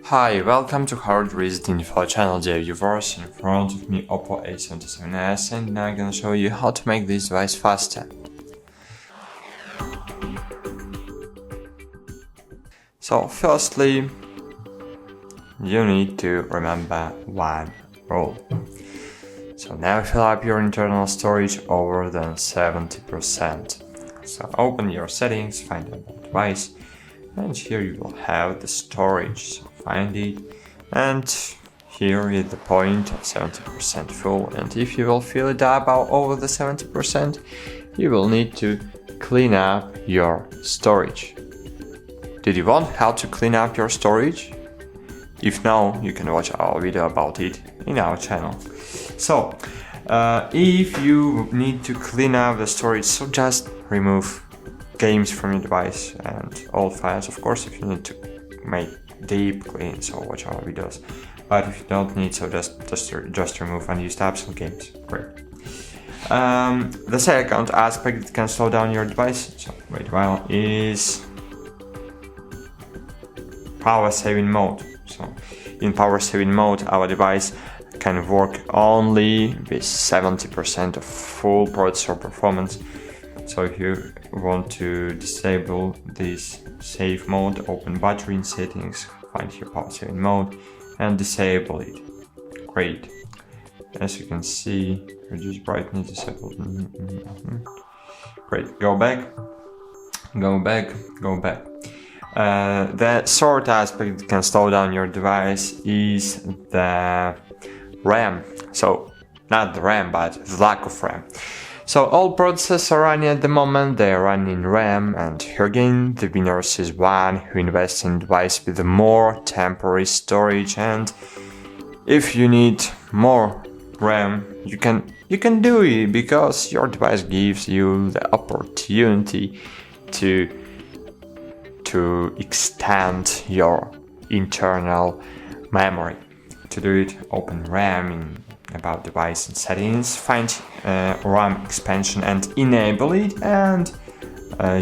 Hi, welcome to HardReset.Info channel, dear viewers. In front of me OPPO A77s, and now I'm gonna show you how to make this device faster. So firstly, you need to remember one rule. So never fill up your internal storage over than 70%. So open your settings, find the device, and here you will have the storage. So find it, and here is the point of 70% full, and if you will fill it up over the 70%, you will need to clean up your storage. Did you want how to clean up your storage? If no, you can watch our video about it in our channel. So if you need to clean up the storage, so just remove games from your device and old files, of course, if you need to make deep clean, so watch our videos. But if you don't need, so just remove unused apps and games. Great. The second aspect that can slow down your device, so wait a while, is power saving mode. So in power saving mode, our device can work only with 70% of full processor performance. So if you want to disable this save mode, open battery in settings, find your power saving mode and disable it. Great. As you can see, reduce brightness disabled. Great. Go back. The third aspect that can slow down your device is the RAM. So not the RAM, but the lack of RAM. So all processors are running at the moment, they are running RAM, and here again the winner is one who invests in device with more temporary storage. And if you need more RAM, you can do it, because your device gives you the opportunity to extend your internal memory. To do it, open RAM in about device and settings, find RAM expansion and enable it, and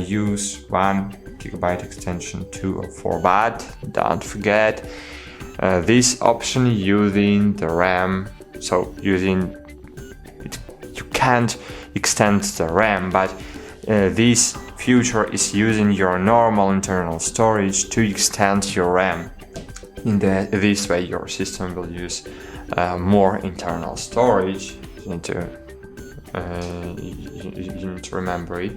use 1 GB extension 2 or 4, but don't forget this option using the RAM. So using it, you can't extend the RAM, but this feature is using your normal internal storage to extend your RAM. In this way, your system will use more internal storage. You need to remember it,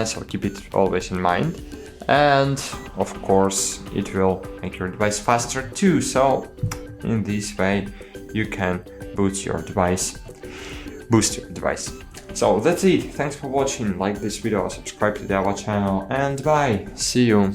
so keep it always in mind. And of course, it will make your device faster too. So in this way, you can boost your device. So that's it. Thanks for watching. Like this video, subscribe to our channel, and bye. See you.